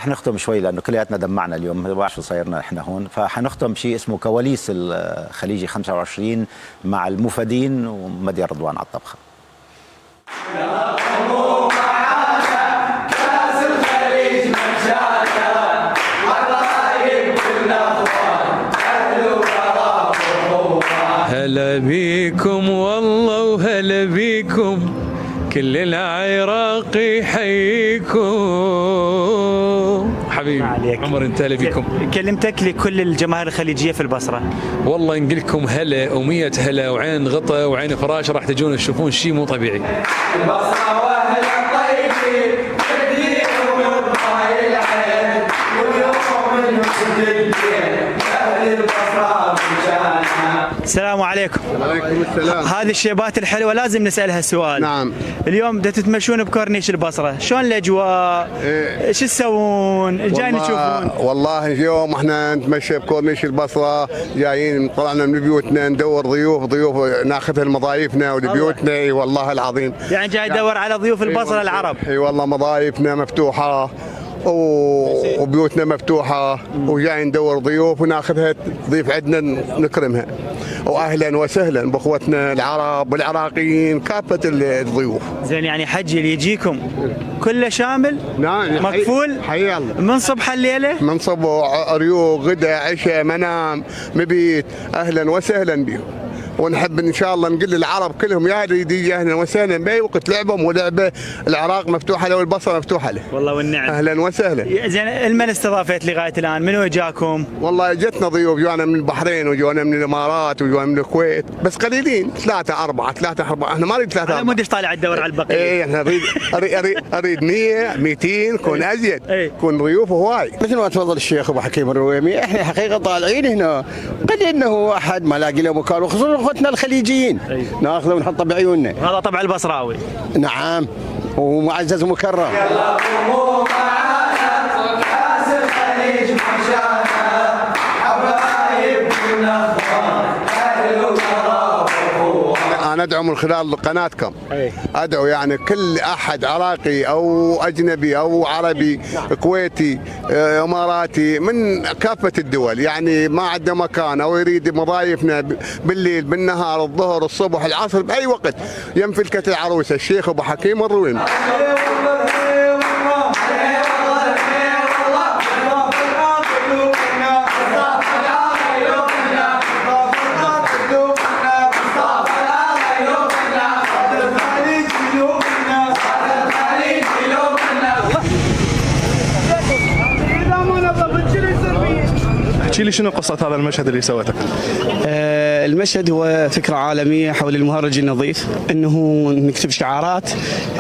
راح نختم شوي لانه كلياتنا دمعنا اليوم، ما بعرف شو صايرنا احنا هون، فحنختم شيء اسمه كواليس الخليجي 25 مع المفيدين ومدير رضوان على الطبخه. هلا بيكم والله وهلا بيكم، كل العراق يحييكم حبيبي عمر. انت هلا بيكم. كلمتك لكل الجماهير الخليجيه في البصره. والله نقول لكم هلا ومية هلا، وعين غطا وعين فراش، راح تجون تشوفون شيء مو طبيعي. البصره واهل الطيبين يهديهم الضايل العين، واليوم من نسد الدين اهل البصره مجانا. السلام عليكم. وعليكم السلام. هذه الشيبات الحلوه لازم نسالها سؤال. نعم. اليوم بدأ تتمشون بكورنيش البصره، شلون الاجواء؟ شو تسوون؟ جايين تشوفون؟ والله اليوم احنا نتمشى بكورنيش البصره، جايين طلعنا من بيوتنا ندور ضيوف ناخذها لمضايفنا ولبيوتنا. اي والله العظيم. يعني جاي ادور على ضيوف البصره العرب. اي والله مضايفنا مفتوحه وبيوتنا مفتوحه، وجاي ندور ضيوف وناخذها ضيف عندنا نكرمها. واهلا وسهلا باخوتنا العرب والعراقيين كافه الضيوف. زين، يعني حج اللي يجيكم كله شامل؟ نعم مكفول؟ حي الله من صبح الليله؟ من صبح ريوق غدا عشاء منام مبيت. اهلا وسهلا بهم، ونحب ان شاء الله نقول للعرب كلهم يا يجي اهلا وسهلا باي وقت لعبهم ولعبه. العراق مفتوحه له والبصره مفتوحه له. والله والنعم. اهلا وسهلا. زين، المن استضافت لغايه الان؟ منو اجاكم؟ والله جتنا ضيوف، جوانا من البحرين وجوانا من الامارات وجوانا من الكويت، بس قليلين، ثلاثه اربعه احنا ما نريد ثلاثه. انا مو طالع الدور على البقيه. اي احنا اريد 100 200 كون ازيد، كون ضيوف هواي. مثل ما تفضل الشيخ ابو حكيم الرويمي، احنا حقيقه طالعين هنا قد انه احد ما لاقي له مكان، وخصوصا اخوتنا الخليجيين ناخذه ونحطه بعيوننا. هذا طبع البصراوي. نعم، ومعزز ومكرم. يلا قوموا معانا كاس الخليج مشانا، حبايب كنا اخوان اهل وقراب واخوان. انا ادعو من خلال قناتكم، ادعو يعني كل احد عراقي او اجنبي او عربي كويتي اماراتي من كافه الدول، يعني ما عنده مكان او يريد مضايفنا بالليل بالنهار الظهر الصبح العصر باي وقت، ينفلكة العروسه الشيخ ابو حكيم الرويمي. احكي لي شنو قصة هذا المشهد اللي سويته؟ المشهد هو فكرة عالمية حول المهرج النظيف، انه نكتب شعارات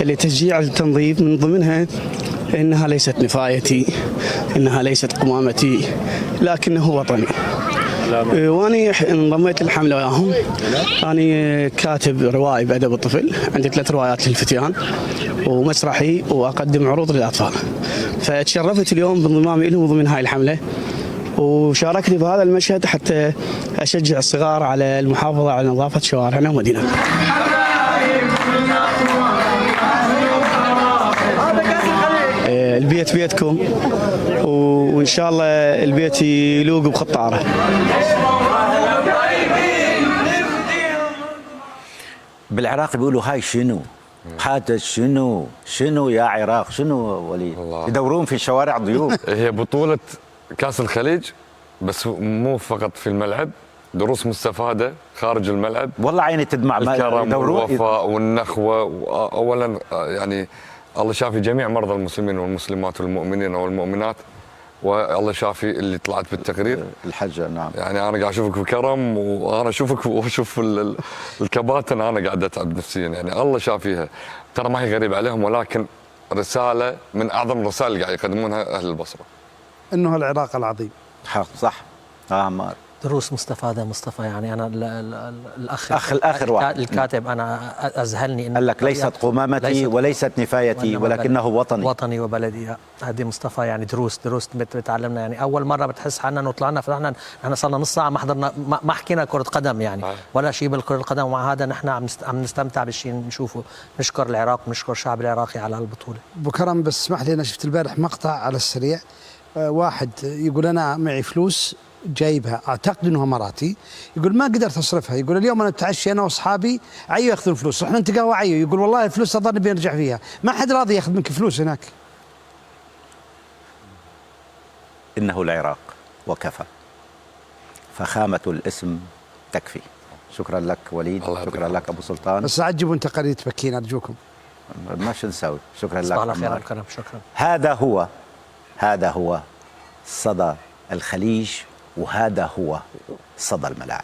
لتشجيع التنظيف، من ضمنها انها ليست نفايتي، انها ليست قمامتي، لكنه وطني. واني انضميت للحمله وياهم. انا كاتب روائي بادب الطفل، عندي 3 روايات للفتيان ومسرحي، واقدم عروض للاطفال. فتشرفت اليوم بانضمامي لهم ضمن هاي الحمله، وشاركت بهذا المشهد حتى اشجع الصغار على المحافظه على نظافه شوارعنا ومدينتنا. البيت بيتكم، وان شاء الله البيت يلوق بخطاره. بالعراق بيقولوا هاي شنو؟ هذا شنو يا عراق؟ شنو وليد؟ يدورون في شوارع ضيوف. هي بطولة كأس الخليج، بس مو فقط في الملعب، دروس مستفادة خارج الملعب. والله عيني تدمع. الكرم والوفاء والنخوة. أولا يعني الله شافي جميع مرضى المسلمين والمسلمات والمؤمنين والمؤمنات، والله شافي اللي طلعت بالتقرير الحجة. نعم، يعني انا قاعد اشوفك بكرم، وانا اشوفك واشوف الكباتن، انا قاعد اتعب نفسيا، يعني الله شافيها. ترى ما هي غريب عليهم، ولكن رساله من اعظم الرسائل اللي قاعد يقدمونها اهل البصره، انه العراق العظيم. حق صح. عمار دروس مستفادة مصطفى. يعني أنا الآخر واحد الكاتب أنا أذهلني قال لك ليست قمامتي وليست نفايتي ولكنه وطني وبلدي. هذه مصطفى يعني دروس بتعلمنا. يعني أول مرة بتحس حنا إنه طلعنا فنحن صرنا نص ساعة ما حضرنا ما حكينا كرة قدم يعني ولا شيء بالكرة القدم، ومع هذا نحن عم نستمتع بالشيء نشوفه. نشكر العراق ونشكر الشعب العراقي على هالبطولة. أبو كرم بس اسمح لي، أنا شفت البارح مقطع على السريع، واحد يقول أنا معي فلوس جايبها اعتقد انه اماراتي، يقول ما قدرت اصرفها، يقول اليوم انا بتعشى انا واصحابي عيو ياخذون فلوس، رحنا نتقهوى عيو، يقول والله الفلوس اظن بنرجع فيها، ما حد راضي ياخذ منك فلوس هناك. انه العراق وكفى، فخامة الاسم تكفي. شكرا لك وليد، شكرا لك ابو سلطان. بس عجبوا انت تقارير بكين ارجوكم. ما شو نسوي. شكرا لك. على خير الكرم. شكرا. هذا هو صدى الخليج، وهذا هو صدى الملاعب.